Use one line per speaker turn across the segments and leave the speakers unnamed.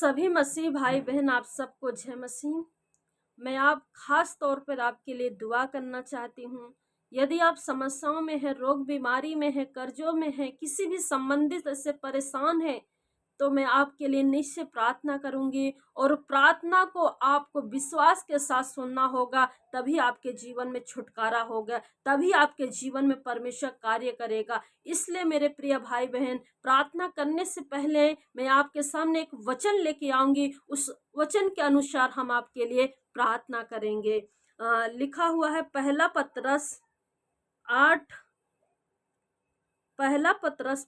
सभी मसीह भाई बहन, आप सबको जय मसीह। मैं आप खास तौर पर आपके लिए दुआ करना चाहती हूँ। यदि आप समस्याओं में हैं, रोग बीमारी में हैं, कर्जों में हैं, किसी भी संबंधित से परेशान हैं, तो मैं आपके लिए निश्चय प्रार्थना करूंगी। और प्रार्थना को आपको विश्वास के साथ सुनना होगा, तभी आपके जीवन में छुटकारा होगा, तभी आपके जीवन में परमेश्वर कार्य करेगा। इसलिए मेरे प्रिय भाई बहन, प्रार्थना करने से पहले मैं आपके सामने एक वचन लेके आऊंगी। उस वचन के अनुसार हम आपके लिए प्रार्थना करेंगे। लिखा हुआ है पहला पतरस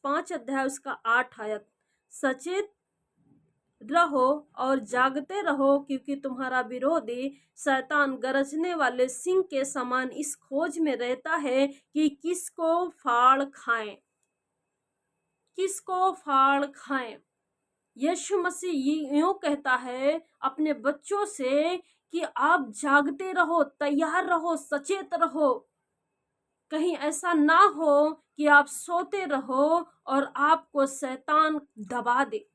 5 अध्याय उसका 8 आयत। सचेत रहो और जागते रहो, क्योंकि तुम्हारा विरोधी शैतान गरजने वाले सिंह के समान इस खोज में रहता है कि किसको फाड़ खाएं। यीशु मसीह यूं कहता है अपने बच्चों से कि आप जागते रहो, तैयार रहो, सचेत रहो। कहीं ऐसा ना हो कि आप सोते रहो और आपको शैतान दबा दे।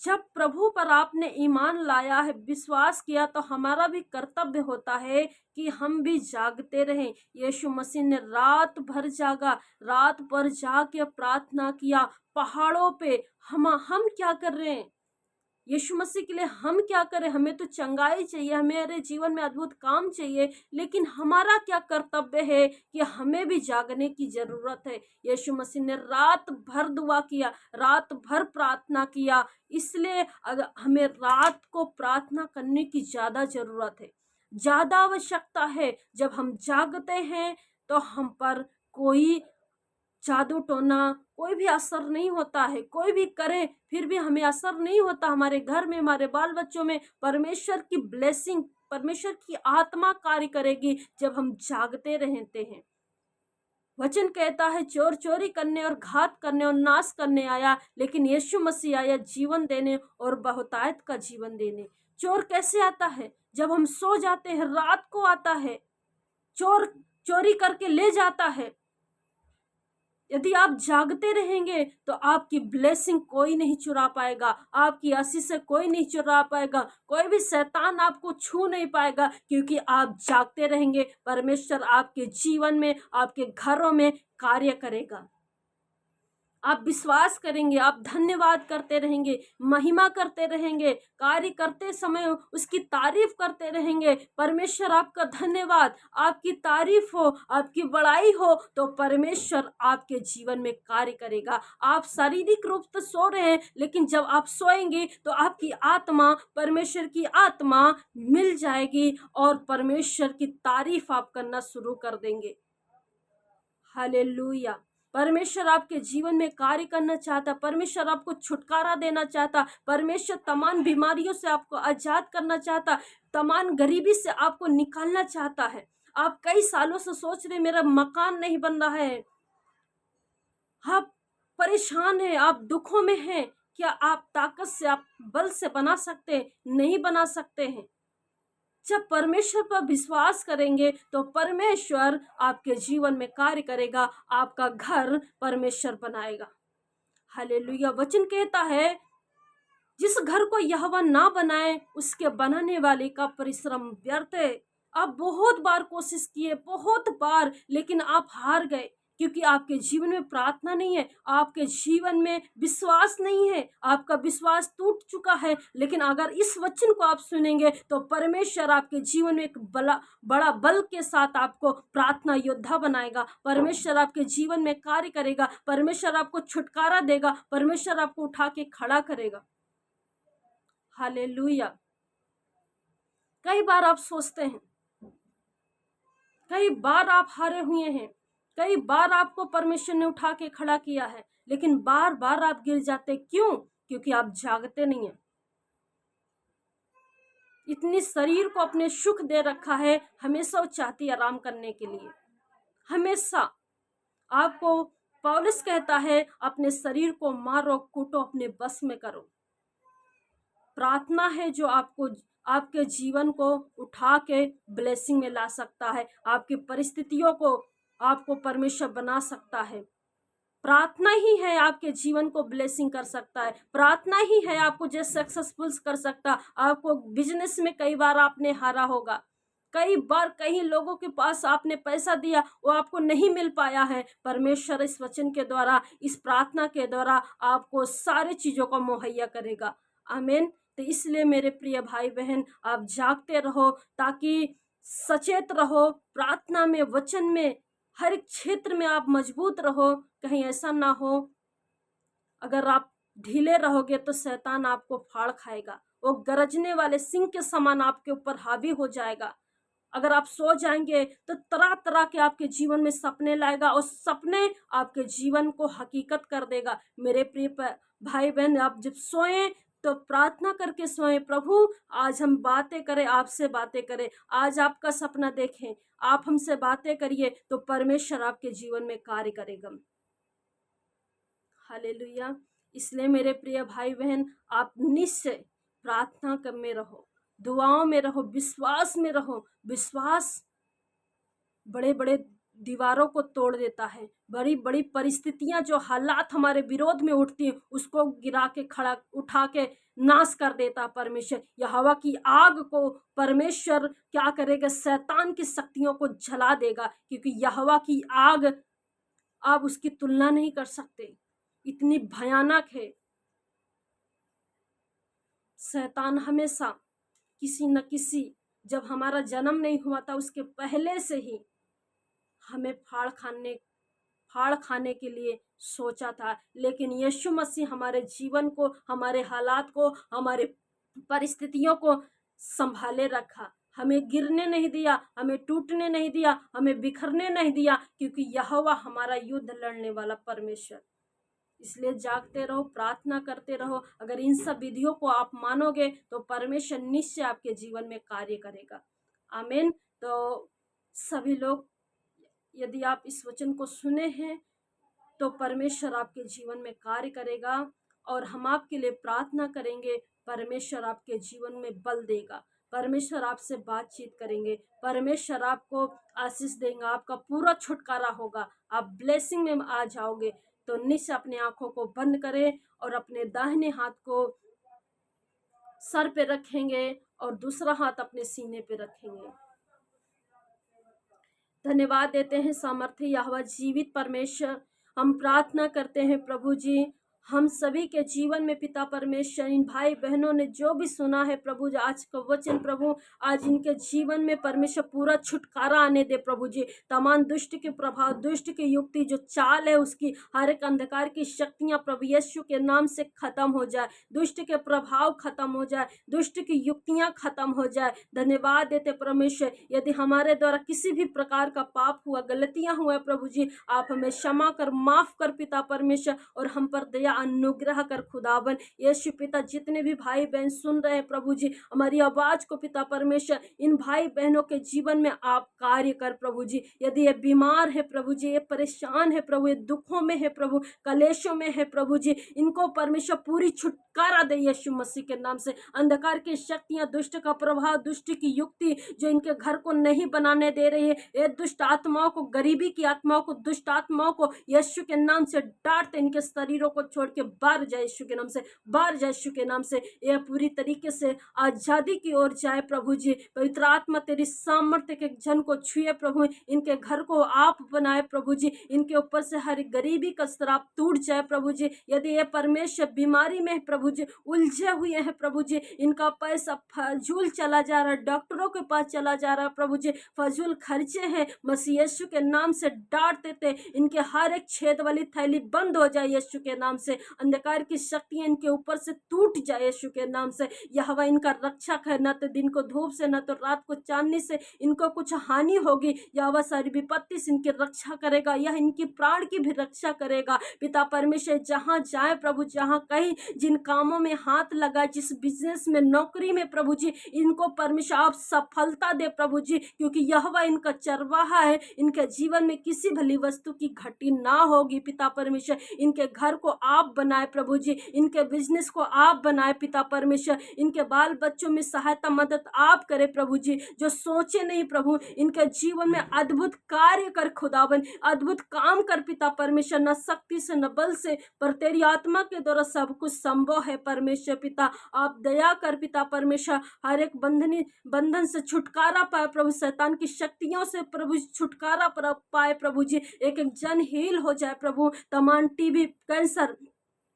जब प्रभु पर आपने ईमान लाया है, विश्वास किया, तो हमारा भी कर्तव्य होता है कि हम भी जागते रहें। यीशु मसीह ने रात भर जागा, रात भर जाके प्रार्थना किया। पहाड़ों पे हम क्या कर रहे हैं? यीशु मसीह के लिए हम क्या करें? हमें तो चंगाई चाहिए, हमारे जीवन में अद्भुत काम चाहिए, लेकिन हमारा क्या कर्तव्य है कि हमें भी जागने की जरूरत है। यीशु मसीह ने रात भर दुआ किया, रात भर प्रार्थना किया। इसलिए अगर हमें रात को प्रार्थना करने की ज्यादा जरूरत है, ज्यादा आवश्यकता है। जब हम जागते हैं तो हम पर कोई जादू टोना, कोई भी असर नहीं होता है। कोई भी करे फिर भी हमें असर नहीं होता। हमारे घर में, हमारे बाल बच्चों में परमेश्वर की ब्लेसिंग, परमेश्वर की आत्मा कार्य करेगी जब हम जागते रहते हैं। वचन कहता है, चोर चोरी करने और घात करने और नाश करने आया, लेकिन यीशु मसीह आया जीवन देने और बहुतायत का जीवन देने। चोर कैसे आता है? जब हम सो जाते हैं, रात को आता है। चोर चोरी करके ले जाता है। यदि आप जागते रहेंगे तो आपकी ब्लेसिंग कोई नहीं चुरा पाएगा, आपकी आशीष से कोई नहीं चुरा पाएगा, कोई भी शैतान आपको छू नहीं पाएगा, क्योंकि आप जागते रहेंगे। परमेश्वर आपके जीवन में, आपके घरों में कार्य करेगा। आप विश्वास करेंगे, आप धन्यवाद करते रहेंगे, महिमा करते रहेंगे, कार्य करते समय उसकी तारीफ करते रहेंगे। परमेश्वर आपका धन्यवाद, आपकी तारीफ हो, आपकी बड़ाई हो, तो परमेश्वर आपके जीवन में कार्य करेगा। आप शारीरिक रूप से सो रहे हैं, लेकिन जब आप सोएंगे तो आपकी आत्मा, परमेश्वर की आत्मा मिल जाएगी और परमेश्वर की तारीफ आप करना शुरू कर देंगे। हालेलुया। परमेश्वर आपके जीवन में कार्य करना चाहता, परमेश्वर आपको छुटकारा देना चाहता, परमेश्वर तमाम बीमारियों से आपको आजाद करना चाहता, तमाम गरीबी से आपको निकालना चाहता है। आप कई सालों से सोच रहे मेरा मकान नहीं बन रहा है, आप परेशान हैं, आप दुखों में हैं। क्या आप ताकत से, आप बल से बना सकते हैं? नहीं बना सकते हैं। जब परमेश्वर पर विश्वास करेंगे तो परमेश्वर आपके जीवन में कार्य करेगा, आपका घर परमेश्वर बनाएगा। हालेलुया। वचन कहता है, जिस घर को यहोवा ना बनाए उसके बनाने वाले का परिश्रम व्यर्थ है। आप बहुत बार कोशिश किए, बहुत बार, लेकिन आप हार गए, क्योंकि आपके जीवन में प्रार्थना नहीं है, आपके जीवन में विश्वास नहीं है, आपका विश्वास टूट चुका है। लेकिन अगर इस वचन को आप सुनेंगे तो परमेश्वर आपके जीवन में एक बड़ा बल के साथ आपको प्रार्थना योद्धा बनाएगा। परमेश्वर आपके जीवन में कार्य करेगा, परमेश्वर आपको छुटकारा देगा, परमेश्वर आपको उठा के खड़ा करेगा। हालेलुया। कई बार आप सोचते हैं, कई बार आप हारे हुए हैं, कई बार आपको परमेश्वर ने उठा के खड़ा किया है, लेकिन बार बार आप गिर जाते। क्यों? क्योंकि आप जागते नहीं हैं। इतनी शरीर को अपने सुख दे रखा है, हमेशा वो चाहती आराम करने के लिए। हमेशा आपको पौलुस कहता है, अपने शरीर को मारो, कूटो, अपने बस में करो। प्रार्थना है जो आपको, आपके जीवन को उठा के ब्लेसिंग में ला सकता है, आपकी परिस्थितियों को आपको परमेश्वर बना सकता है। प्रार्थना ही है आपके जीवन को ब्लेसिंग कर सकता है। प्रार्थना ही है आपको जो सक्सेसफुल कर सकता। आपको बिजनेस में कई बार आपने हारा होगा, कई बार कई लोगों के पास आपने पैसा दिया, वो आपको नहीं मिल पाया है। परमेश्वर इस वचन के द्वारा, इस प्रार्थना के द्वारा आपको सारी चीजों को मुहैया करेगा। आमीन। तो इसलिए मेरे प्रिय भाई बहन, आप जागते रहो, ताकि सचेत रहो, प्रार्थना में, वचन में, हर एक क्षेत्र में आप मजबूत रहो। कहीं ऐसा ना हो, अगर आप ढीले रहोगे तो शैतान आपको फाड़ खाएगा। वो गरजने वाले सिंह के समान आपके ऊपर हावी हो जाएगा। अगर आप सो जाएंगे तो तरह तरह के आपके जीवन में सपने लाएगा, और सपने आपके जीवन को हकीकत कर देगा। मेरे प्रिय भाई बहन, आप जब सोएं तो प्रार्थना करके सोएं, प्रभु आज हम बातें करें, आपसे बातें करें, आज आपका सपना देखें, आप हमसे बातें करिए, तो परमेश्वर आपके जीवन में कार्य करेगा। हालेलुया। इसलिए मेरे प्रिय भाई बहन, आप निश्चय प्रार्थना में रहो, दुआओं में रहो, विश्वास में रहो। विश्वास बड़े बड़े दीवारों को तोड़ देता है। बड़ी बड़ी परिस्थितियां, जो हालात हमारे विरोध में उठती हैं, उसको गिरा के, खड़ा उठा के नाश कर देता परमेश्वर। यहोवा की आग को परमेश्वर क्या करेगा? शैतान की शक्तियों को जला देगा, क्योंकि यहोवा की आग आप उसकी तुलना नहीं कर सकते, इतनी भयानक है। शैतान हमेशा किसी न किसी, जब हमारा जन्म नहीं हुआ था उसके पहले से ही हमें फाड़ खाने के लिए सोचा था। लेकिन यीशु मसीह हमारे जीवन को, हमारे हालात को, हमारे परिस्थितियों को संभाले रखा। हमें गिरने नहीं दिया, हमें टूटने नहीं दिया, हमें बिखरने नहीं दिया, क्योंकि यहोवा हमारा युद्ध लड़ने वाला परमेश्वर। इसलिए जागते रहो, प्रार्थना करते रहो। अगर इन सब विधियों को आप मानोगे तो परमेश्वर निश्चय आपके जीवन में कार्य करेगा। आमीन। तो सभी लोग, यदि आप इस वचन को सुने हैं तो परमेश्वर आपके जीवन में कार्य करेगा, और हम आपके लिए प्रार्थना करेंगे। परमेश्वर आपके जीवन में बल देगा, परमेश्वर आपसे बातचीत करेंगे, परमेश्वर आपको आशीष देंगे, आपका पूरा छुटकारा होगा, आप ब्लेसिंग में आ जाओगे। तो निश्चय अपने आंखों को बंद करें और अपने दाहिने हाथ को सर पे रखेंगे और दूसरा हाथ अपने सीने पे रखेंगे। धन्यवाद देते हैं सामर्थ्य यहोवा जीवित परमेश्वर। हम प्रार्थना करते हैं प्रभु जी, हम सभी के जीवन में पिता परमेश्वर, इन भाई बहनों ने जो भी सुना है प्रभु जी आज का वचन, प्रभु आज इनके जीवन में परमेश्वर पूरा छुटकारा आने दे प्रभु जी। तमाम दुष्ट के प्रभाव, दुष्ट की युक्ति, जो चाल है उसकी, हर एक अंधकार की शक्तियां प्रभु यीशु के नाम से खत्म हो जाए, दुष्ट के प्रभाव खत्म हो जाए, दुष्ट की युक्तियां खत्म हो जाए। धन्यवाद देते परमेश्वर, यदि हमारे द्वारा किसी भी प्रकार का पाप हुआ, गलतियां हुआ प्रभु जी, आप हमें क्षमा कर, माफ कर पिता परमेश्वर, और हम पर दया अनुग्रह कर खुदावन यीशु पिता। जितने भी भाई बहन सुन रहे हैं प्रभु जी हमारी आवाज को पिता परमेश्वर, इन भाई बहनों के जीवन में आप कार्य कर प्रभु जी। यदि ये बीमार है प्रभु जी, ये परेशान है प्रभु, ये दुखों में है प्रभु, कलेशों में है प्रभु जी, इनको परमेश्वर पूरी छुटकारा दे यीशु मसीह के नाम से। अंधकार की शक्तियां, दुष्ट का प्रभाव, दुष्ट की युक्ति जो इनके घर को नहीं बनाने दे रही है, ये दुष्ट आत्माओं को, गरीबी की आत्माओं को, दुष्ट आत्माओं को यीशु के नाम से डांटते, इनके शरीरों को छोड़ के बाहर जाए यीशु के नाम से, बाहर जाए यीशु के नाम से। यह पूरी तरीके से आजादी की ओर जाए प्रभु जी। पवित्र आत्मा तेरी सामर्थ्य के जन को छुए प्रभु, इनके घर को आप बनाए प्रभु जी, इनके ऊपर से हर गरीबी का श्राप टूट जाए प्रभु जी। यदि ये परमेश्वर बीमारी में है प्रभु जी, उलझे हुए हैं प्रभु जी, इनका पैसा फजूल चला जा रहा है, डॉक्टरों के पास चला जा रहा है प्रभु जी, फजूल खर्चे हैं, मसीह यीशु के नाम से डांट देते, इनके हर एक छेद वाली थैली बंद हो जाए यीशु के नाम से। अंधकार की शक्तियां इनके ऊपर से टूट जाए यीशु के नाम से। यहोवा इनका रक्षक है, न तो दिन को धूप से, न तो रात को चांदनी से इनको कुछ हानि होगी। यहोवा सारी विपत्ति से इनकी रक्षा करेगा, यह इनकी प्राण की भी रक्षा करेगा पिता परमेश्वर। जहां जाए प्रभु, जहां कहीं जिन कामों में हाथ लगा, जिस बिजनेस में, नौकरी में प्रभु जी, इनको परमेश्वर आप सफलता दे प्रभु जी, क्योंकि यहोवा इनका चरवाहा है। इनके जीवन में किसी भली वस्तु की घटी ना होगी पिता परमेश्वर। इनके घर को आप बनाए प्रभु जी, इनके बिजनेस को आप बनाए पिता परमेश्वर, इनके बाल बच्चों में सहायता मदद आप करे प्रभु जी, जो सोचे नहीं प्रभु, इनके जीवन में अद्भुत कार्य कर खुदावन, अद्भुत काम कर पिता परमेश्वर, न शक्ति से न बल से, पर तेरी आत्मा के द्वारा सब कुछ संभव है परमेश्वर पिता। आप दया कर पिता परमेश्वर, हर एक बंधन से छुटकारा पाए प्रभु, शैतान की शक्तियों से प्रभु छुटकारा पाए प्रभु जी, एक एक जन हील हो जाए प्रभु, तमाम टीबी, कैंसर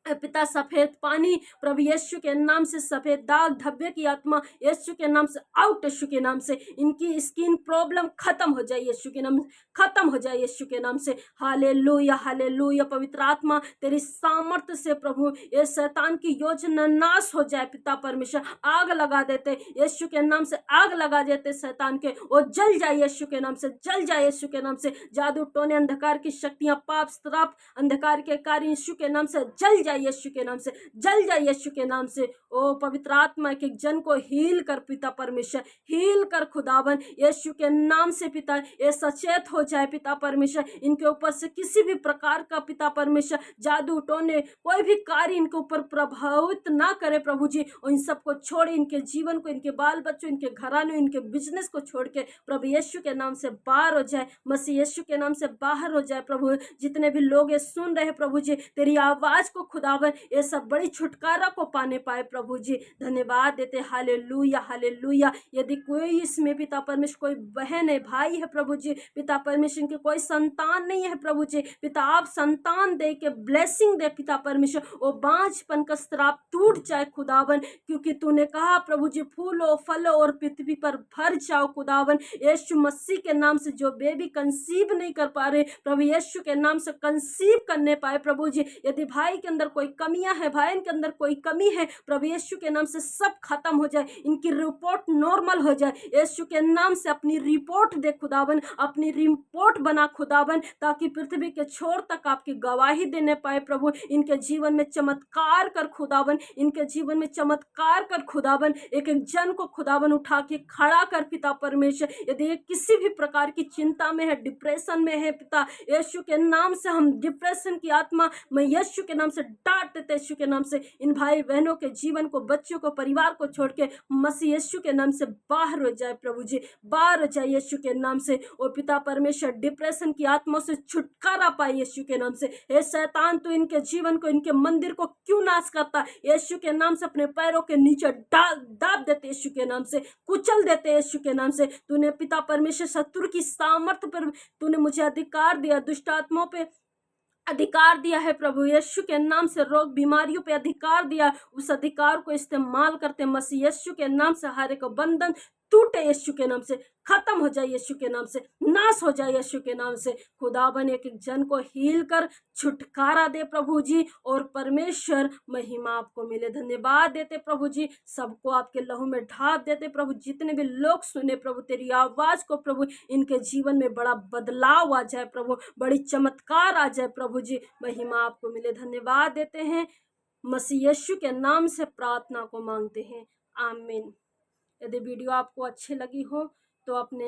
पिता, सफेद पानी प्रभु यीशु के नाम से, सफेद दाग धब्बे की आत्मा यीशु के नाम से आउट, यीशु के नाम से, इनकी स्किन प्रॉब्लम खत्म हो जाए यीशु के नाम से, खत्म हो जाए यीशु के नाम से। Hallelujah hallelujah. पवित्र आत्मा तेरी सामर्थ्य से प्रभु ये शैतान की योजना नाश हो जाए पिता परमेश्वर, आग लगा देते यीशु के नाम से, आग लगा देते शैतान के, वो जल जाए यीशु के नाम से, जल जाए यीशु के नाम से। जादू टोने अंधकार की शक्तियां, पाप श्राप अंधकार के कार्य यीशु के नाम से जल जाए यीशु के नाम से, जल जाए यीशु के नाम से। ओ पवित्र आत्मा के जन को हील कर पिता परमेश्वर, हील कर खुदावन यीशु के नाम से पिता, ये सचेत हो जाए पिता परमेश्वर, इनके ऊपर से किसी भी प्रकार का पिता परमेश्वर जादू टोने कोई भी कार्य इनके ऊपर प्रभावित ना करे प्रभु जी। और इन सबको छोड़े, इनके जीवन को, इनके बाल बच्चों, इनके घराने, इनके बिजनेस को छोड़ के प्रभु यीशु के नाम से बाहर हो जाए, मसीह यीशु के नाम से बाहर हो जाए प्रभु। जितने भी लोग ये सुन रहे प्रभु जी, तेरी आवाज को खुदावन ये सब बड़ी छुटकारा को पाने पाए प्रभु जी। धन्यवाद देते, हालेलुया हालेलुया। यदि कोई इसमें पिता परमेश्वर कोई बहन है, भाई है प्रभु जी, पिता परमेश्वर के कोई संतान नहीं है प्रभु जी, पिता आप संतान दे के ब्लेसिंग दे पिता परमेश्वर, वो बांझपन का श्राप टूट जाए खुदावन, क्योंकि तूने कहा प्रभु जी फूलो फलो और पृथ्वी पर भर जाओ खुदावन। यीशु मसीह के नाम से जो बेबी कंसीव नहीं कर पा रहे प्रभु यीशु के नाम से कंसीव करने पाए प्रभु जी। यदि भाई के अंदर कोई कमियां है, भाई के अंदर कोई कमी है प्रभु यीशु के नाम से सब खत्म हो जाए, इनकी रिपोर्ट नॉर्मल हो जाए यीशु के नाम से। अपनी रिपोर्ट दे खुदावन, अपनी रिपोर्ट बना खुदावन, ताकि पृथ्वी के छोर तक आपकी गवाही देने पाए प्रभु। इनके जीवन में चमत्कार कर खुदावन, इनके जीवन में चमत्कार कर खुदावन, एक एक जन को खुदावन उठा के खड़ा कर पिता परमेश्वर। यदि ये किसी भी प्रकार की चिंता में है, डिप्रेशन में है पिता, यीशु के नाम से हम डिप्रेशन की आत्मा मैं यीशु के नाम से डांट देते, यीशु के नाम से इन भाई बहनों के जीवन को, बच्चों को, परिवार को छोड़ के मसीह यीशु के नाम से बाहर हो जाए प्रभु जी, बाहर हो जाए यीशु के नाम से। ओ पिता परमेश्वर डिप्रेशन की आत्मा से छुटकारा पाए यीशु के नाम से। हे शैतान तू इनके जीवन को, इनके मंदिर को क्यों नाश करता, यीशु के नाम से अपने पैरों के नीचे दाब देते यीशु के नाम से, कुचल देते यीशु के नाम से। तूने पिता परमेश्वर शत्रु की सामर्थ्य पर तूने मुझे अधिकार दिया, दुष्ट आत्माओं पे अधिकार दिया है प्रभु यीशु के नाम से, रोग बीमारियों पे अधिकार दिया, उस अधिकार को इस्तेमाल करते मसीह यीशु के नाम से। हर एक बंधन टूटे यीशु के नाम से, खत्म हो जाए यीशु के नाम से, नाश हो जाए यीशु के नाम से। खुदावन एक एक जन को हील कर छुटकारा दे प्रभु जी, और परमेश्वर महिमा आपको मिले। धन्यवाद देते प्रभु जी, सबको आपके लहू में ढाप देते प्रभु। जितने भी लोग सुने प्रभु तेरी आवाज को प्रभु, इनके जीवन में बड़ा बदलाव आ जाए प्रभु, बड़ी चमत्कार आ जाए प्रभु जी, महिमा आपको मिले। धन्यवाद देते हैं, मसीह यीशु के नाम से प्रार्थना को मांगते हैं, आमीन। यदि वीडियो आपको अच्छी लगी हो तो अपने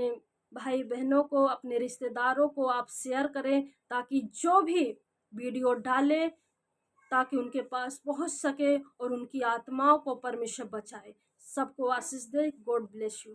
भाई बहनों को, अपने रिश्तेदारों को आप शेयर करें, ताकि जो भी वीडियो डालें ताकि उनके पास पहुंच सके और उनकी आत्माओं को परमेश्वर बचाए। सबको आशीष दे। God bless you.